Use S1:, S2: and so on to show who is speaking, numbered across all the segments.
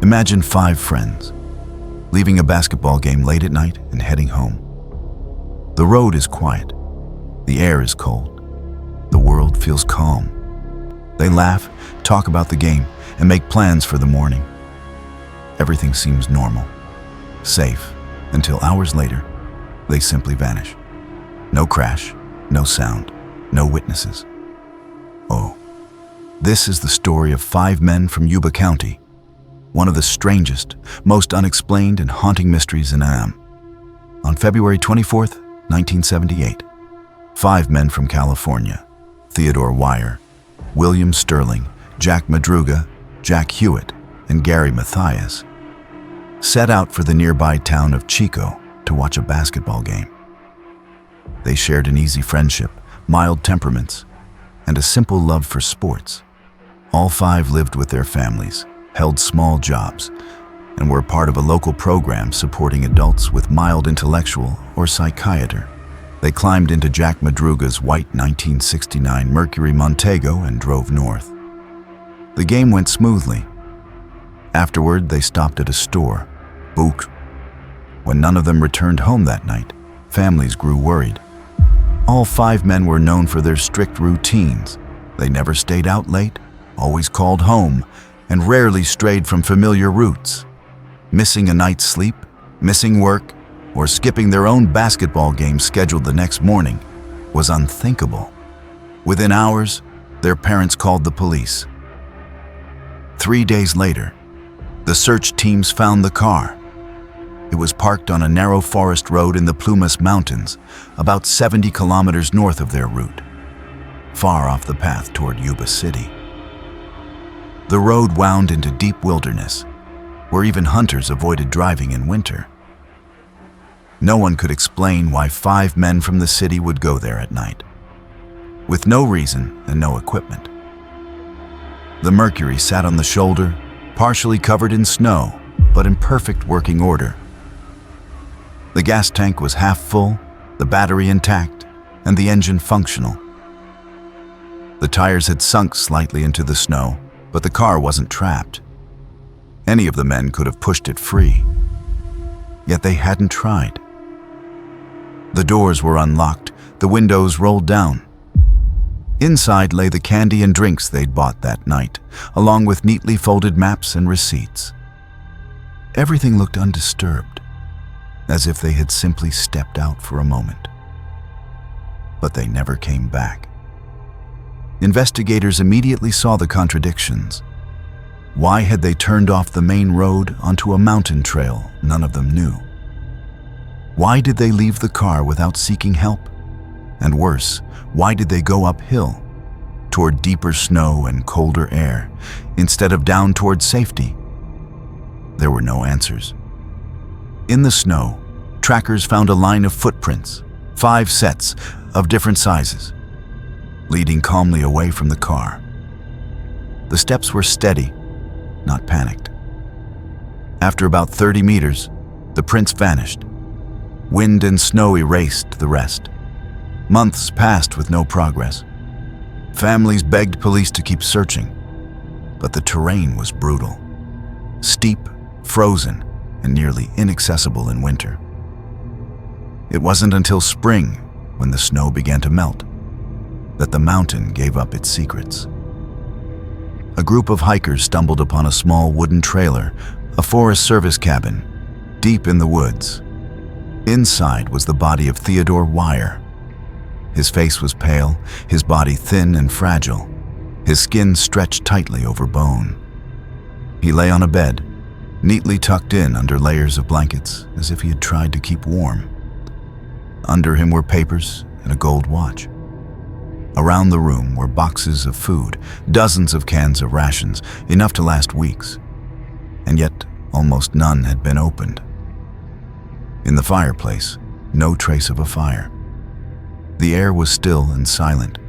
S1: Imagine 5 friends, leaving a basketball game late at night and heading home. The road is quiet. The air is cold. The world feels calm. They laugh, talk about the game, and make plans for the morning. Everything seems normal, safe, until hours later, they simply vanish. No crash, no sound, no witnesses. Oh, this is the story of 5 men from Yuba County, one of the strangest, most unexplained and haunting mysteries in Am. On February 24th, 1978, 5 men from California, Theodore Weiher, William Sterling, Jack Madruga, Jack Huett, and Gary Mathias, set out for the nearby town of Chico to watch a basketball game. They shared an easy friendship, mild temperaments, and a simple love for sports. All 5 lived with their families, held small jobs, and were part of a local program supporting adults with mild intellectual or psychiatry. They climbed into Jack Madruga's white 1969 Mercury Montego and drove north. The game went smoothly. Afterward, they stopped at a store, Book. When none of them returned home that night, families grew worried. All 5 men were known for their strict routines. They never stayed out late, always called home, and rarely strayed from familiar routes. Missing a night's sleep, missing work, or skipping their own basketball game scheduled the next morning was unthinkable. Within hours, their parents called the police. 3 days later, the search teams found the car. It was parked on a narrow forest road in the Plumas Mountains, about 70 kilometers north of their route, far off the path toward Yuba City. The road wound into deep wilderness, where even hunters avoided driving in winter. No one could explain why 5 men from the city would go there at night, with no reason and no equipment. The Mercury sat on the shoulder, partially covered in snow, but in perfect working order. The gas tank was half full, the battery intact, and the engine functional. The tires had sunk slightly into the snow, but the car wasn't trapped. Any of the men could have pushed it free, yet they hadn't tried. The doors were unlocked, the windows rolled down. Inside lay the candy and drinks they'd bought that night, along with neatly folded maps and receipts. Everything looked undisturbed, as if they had simply stepped out for a moment. But they never came back. Investigators immediately saw the contradictions. Why had they turned off the main road onto a mountain trail none of them knew? Why did they leave the car without seeking help? And worse, why did they go uphill, toward deeper snow and colder air, instead of down toward safety? There were no answers. In the snow, trackers found a line of footprints, 5 sets of different sizes, leading calmly away from the car. The steps were steady, not panicked. After about 30 meters, the prints vanished. Wind and snow erased the rest. Months passed with no progress. Families begged police to keep searching, but the terrain was brutal, steep, frozen, and nearly inaccessible in winter. It wasn't until spring, when the snow began to melt, that the mountain gave up its secrets. A group of hikers stumbled upon a small wooden trailer, a Forest Service cabin, deep in the woods. Inside was the body of Theodore Weiher. His face was pale, his body thin and fragile, his skin stretched tightly over bone. He lay on a bed, neatly tucked in under layers of blankets, as if he had tried to keep warm. Under him were papers and a gold watch. Around the room were boxes of food, dozens of cans of rations, enough to last weeks. And yet, almost none had been opened. In the fireplace, no trace of a fire. The air was still and silent.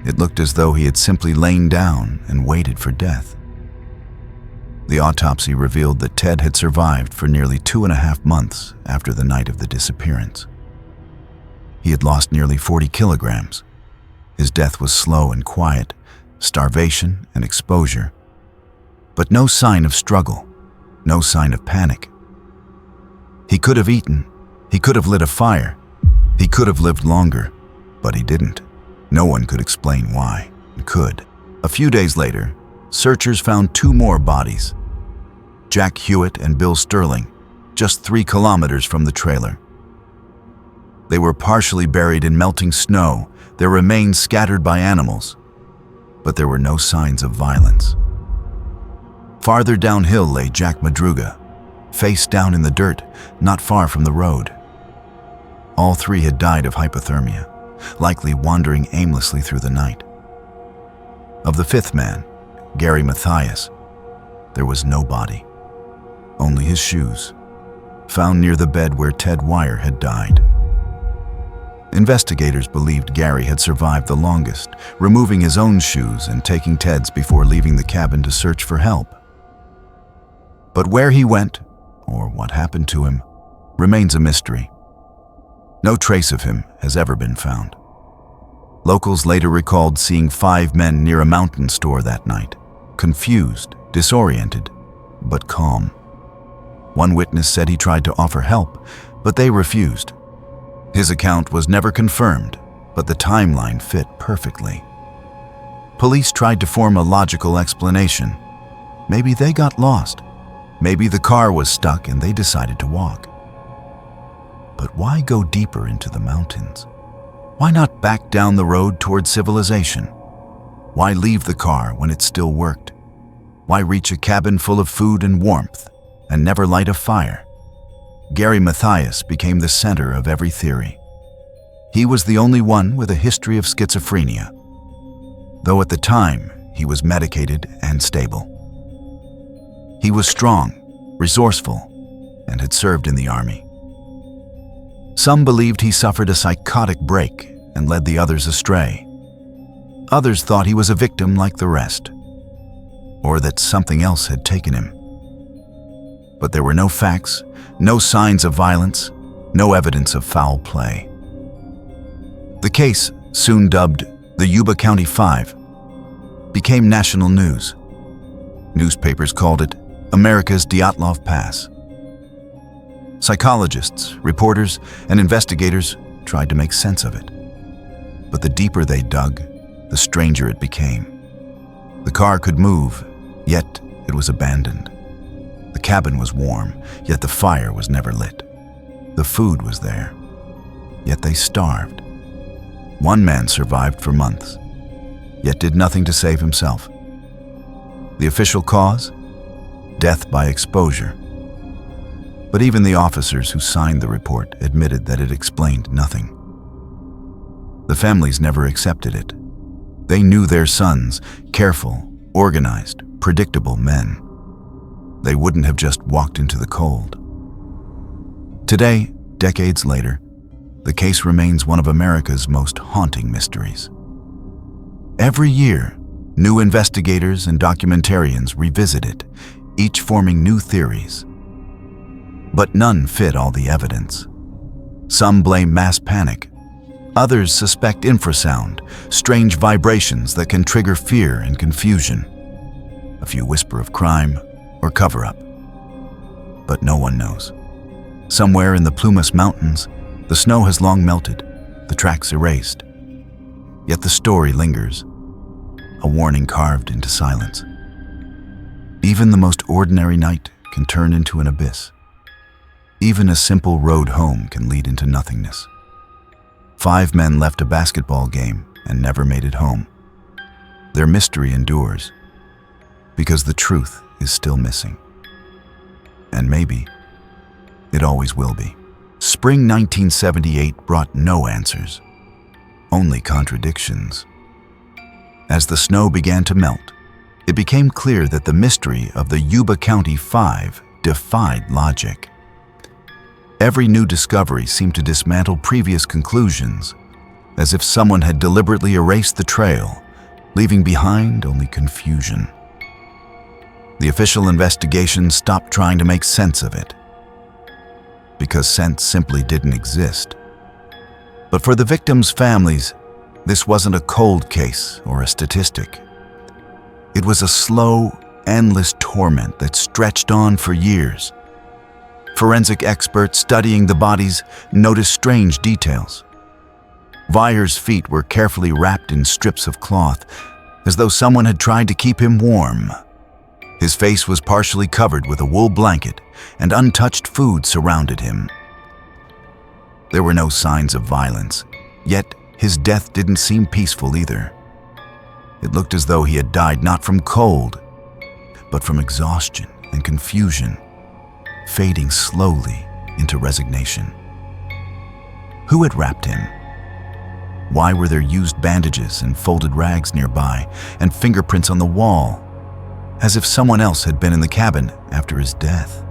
S1: It looked as though he had simply lain down and waited for death. The autopsy revealed that Ted had survived for nearly 2.5 months after the night of the disappearance. He had lost nearly 40 kilograms. His death was slow and quiet, starvation and exposure, but no sign of struggle, No sign of panic. He could have eaten. He could have lit a fire. He could have lived longer, but he didn't. No one could explain why. Could. A few days later, searchers found 2 more bodies. Jack Huett and Bill Sterling, just 3 kilometers from the trailer. They were partially buried in melting snow, their remains scattered by animals, but there were no signs of violence. Farther downhill lay Jack Madruga, face down in the dirt, not far from the road. All 3 had died of hypothermia, likely wandering aimlessly through the night. Of the 5th man, Gary Mathias, there was no body, only his shoes, found near the bed where Ted Weiher had died. Investigators believed Gary had survived the longest, removing his own shoes and taking Ted's before leaving the cabin to search for help. But where he went, or what happened to him, remains a mystery. No trace of him has ever been found. Locals later recalled seeing 5 men near a mountain store that night, confused, disoriented, but calm. One witness said he tried to offer help, but they refused. His account was never confirmed, but the timeline fit perfectly. Police tried to form a logical explanation. Maybe they got lost. Maybe the car was stuck and they decided to walk. But why go deeper into the mountains? Why not back down the road toward civilization? Why leave the car when it still worked? Why reach a cabin full of food and warmth and never light a fire? Gary Mathias became the center of every theory. He was the only one with a history of schizophrenia, though at the time he was medicated and stable. He was strong, resourceful, and had served in the army. Some believed he suffered a psychotic break and led the others astray. Others thought he was a victim like the rest, or that something else had taken him. But there were no facts, no signs of violence, no evidence of foul play. The case, soon dubbed the Yuba County Five, became national news. Newspapers called it America's Dyatlov Pass. Psychologists, reporters, and investigators tried to make sense of it. But the deeper they dug, the stranger it became. The car could move, yet it was abandoned. The cabin was warm, yet the fire was never lit. The food was there, yet they starved. One man survived for months, yet did nothing to save himself. The official cause? Death by exposure. But even the officers who signed the report admitted that it explained nothing. The families never accepted it. They knew their sons, careful, organized, predictable men. They wouldn't have just walked into the cold. Today, decades later, the case remains one of America's most haunting mysteries. Every year, new investigators and documentarians revisit it, each forming new theories. But none fit all the evidence. Some blame mass panic. Others suspect infrasound, strange vibrations that can trigger fear and confusion. A few whisper of crime or cover-up. But no one knows. Somewhere in the Plumas Mountains, the snow has long melted, the tracks erased. Yet the story lingers, a warning carved into silence. Even the most ordinary night can turn into an abyss. Even a simple road home can lead into nothingness. 5 men left a basketball game and never made it home. Their mystery endures, because the truth is still missing. And maybe it always will be. Spring 1978 brought no answers, only contradictions. As the snow began to melt, it became clear that the mystery of the Yuba County Five defied logic. Every new discovery seemed to dismantle previous conclusions, as if someone had deliberately erased the trail, leaving behind only confusion. The official investigation stopped trying to make sense of it, because sense simply didn't exist. But for the victims' families, this wasn't a cold case or a statistic. It was a slow, endless torment that stretched on for years. Forensic experts studying the bodies noticed strange details. Weiher's feet were carefully wrapped in strips of cloth, as though someone had tried to keep him warm. His face was partially covered with a wool blanket, and untouched food surrounded him. There were no signs of violence, yet his death didn't seem peaceful either. It looked as though he had died not from cold, but from exhaustion and confusion, fading slowly into resignation. Who had wrapped him? Why were there used bandages and folded rags nearby, and fingerprints on the wall, as if someone else had been in the cabin after his death?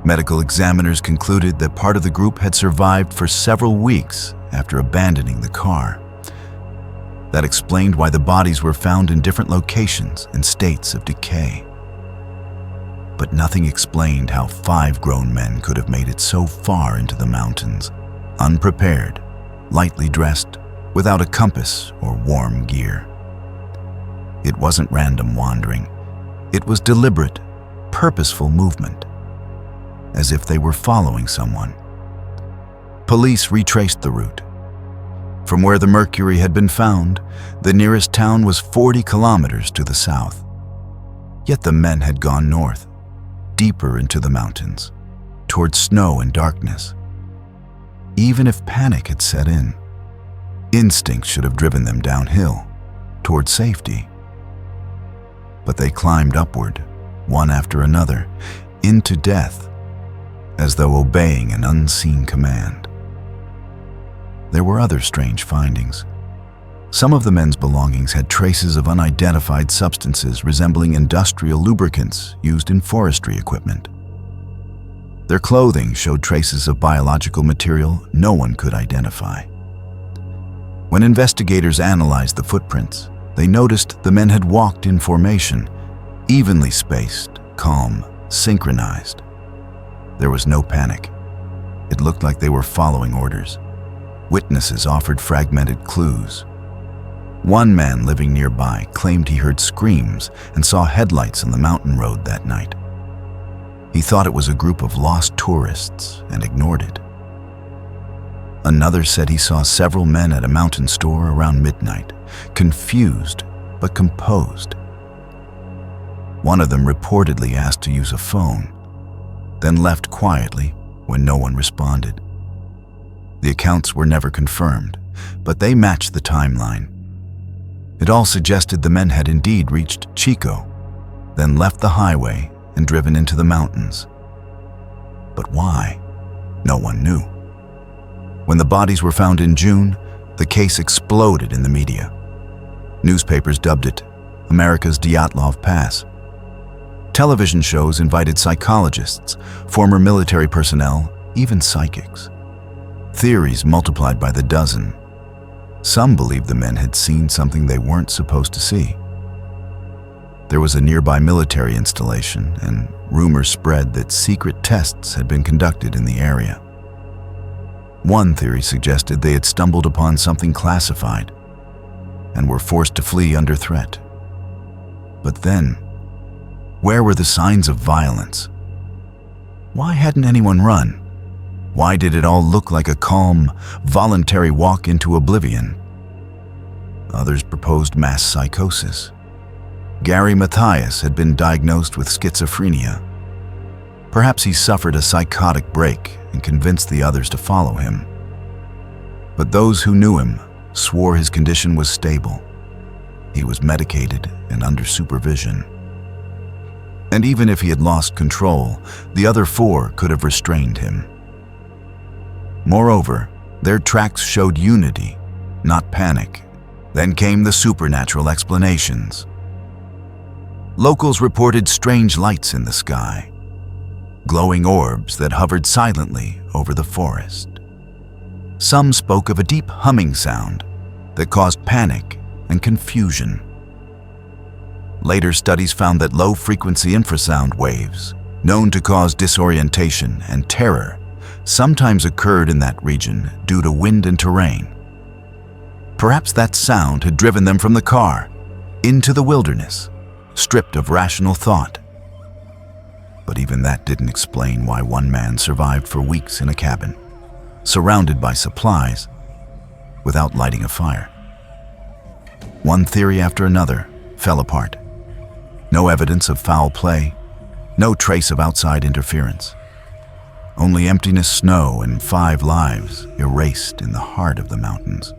S1: Medical examiners concluded that part of the group had survived for several weeks after abandoning the car. That explained why the bodies were found in different locations and states of decay. But nothing explained how 5 grown men could have made it so far into the mountains, unprepared, lightly dressed, without a compass or warm gear. It wasn't random wandering. It was deliberate, purposeful movement, as if they were following someone. Police retraced the route. From where the mercury had been found, the nearest town was 40 kilometers to the south. Yet the men had gone north, deeper into the mountains, toward snow and darkness. Even if panic had set in, instinct should have driven them downhill, toward safety. But they climbed upward, one after another, into death, as though obeying an unseen command. There were other strange findings. Some of the men's belongings had traces of unidentified substances resembling industrial lubricants used in forestry equipment. Their clothing showed traces of biological material no one could identify. When investigators analyzed the footprints, they noticed the men had walked in formation, evenly spaced, calm, synchronized. There was no panic. It looked like they were following orders. Witnesses offered fragmented clues. One man living nearby claimed he heard screams and saw headlights on the mountain road that night. He thought it was a group of lost tourists and ignored it. Another said he saw several men at a mountain store around midnight, confused but composed. One of them reportedly asked to use a phone, then left quietly when no one responded. The accounts were never confirmed, but they matched the timeline. It all suggested the men had indeed reached Chico, then left the highway and driven into the mountains. But why? No one knew. When the bodies were found in June, the case exploded in the media. Newspapers dubbed it America's Dyatlov Pass. Television shows invited psychologists, former military personnel, even psychics. Theories multiplied by the dozen. Some believed the men had seen something they weren't supposed to see. There was a nearby military installation, and rumors spread that secret tests had been conducted in the area. One theory suggested they had stumbled upon something classified and were forced to flee under threat. But then, where were the signs of violence? Why hadn't anyone run? Why did it all look like a calm, voluntary walk into oblivion? Others proposed mass psychosis. Gary Mathias had been diagnosed with schizophrenia. Perhaps he suffered a psychotic break and convinced the others to follow him. But those who knew him swore his condition was stable. He was medicated and under supervision. And even if he had lost control, the other 4 could have restrained him. Moreover, their tracks showed unity, not panic. Then came the supernatural explanations. Locals reported strange lights in the sky, glowing orbs that hovered silently over the forest. Some spoke of a deep humming sound that caused panic and confusion. Later studies found that low-frequency infrasound waves, known to cause disorientation and terror, sometimes occurred in that region due to wind and terrain. Perhaps that sound had driven them from the car into the wilderness, stripped of rational thought. But even that didn't explain why one man survived for weeks in a cabin, surrounded by supplies, without lighting a fire. One theory after another fell apart. No evidence of foul play, no trace of outside interference. Only emptiness, snow, and 5 lives erased in the heart of the mountains.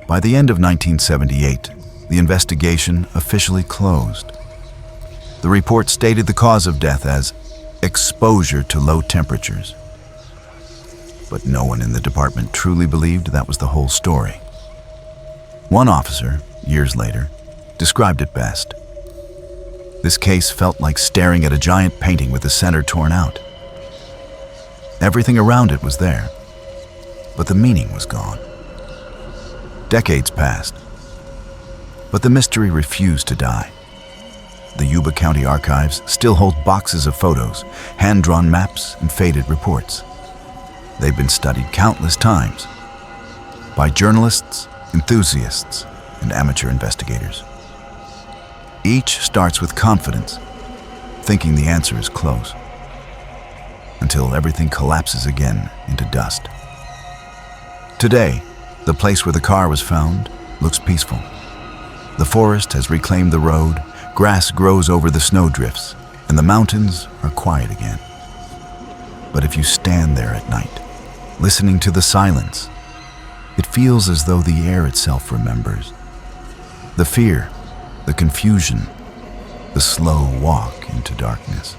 S1: By the end of 1978, the investigation officially closed. The report stated the cause of death as exposure to low temperatures. But no one in the department truly believed that was the whole story. One officer, years later, described it best. This case felt like staring at a giant painting with the center torn out. Everything around it was there, but the meaning was gone. Decades passed, but the mystery refused to die. The Yuba County archives still hold boxes of photos, hand-drawn maps, and faded reports. They've been studied countless times by journalists, enthusiasts, and amateur investigators. Each starts with confidence, thinking the answer is close, until everything collapses again into dust. Today, the place where the car was found looks peaceful. The forest has reclaimed the road, grass grows over the snowdrifts, and the mountains are quiet again. But if you stand there at night, listening to the silence, it feels as though the air itself remembers. The fear, the confusion, the slow walk into darkness.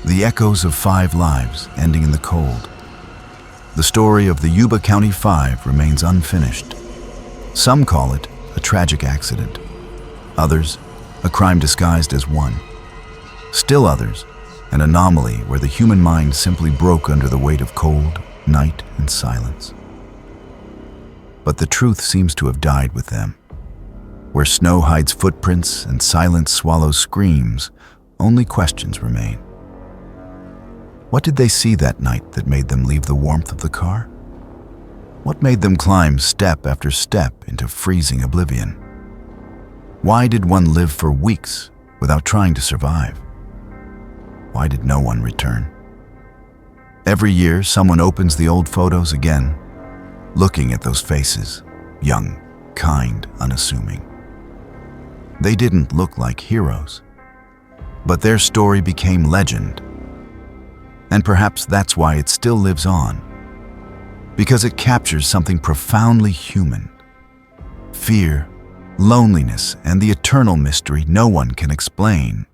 S1: The echoes of 5 lives ending in the cold. The story of the Yuba County Five remains unfinished. Some call it a tragic accident. Others, a crime disguised as one. Still others, an anomaly where the human mind simply broke under the weight of cold, night, and silence. But the truth seems to have died with them. Where snow hides footprints and silence swallows screams, only questions remain. What did they see that night that made them leave the warmth of the car? What made them climb step after step into freezing oblivion? Why did one live for weeks without trying to survive? Why did no one return? Every year, someone opens the old photos again, looking at those faces, young, kind, unassuming. They didn't look like heroes, but their story became legend. And perhaps that's why it still lives on, because it captures something profoundly human. Fear, loneliness, and the eternal mystery no one can explain.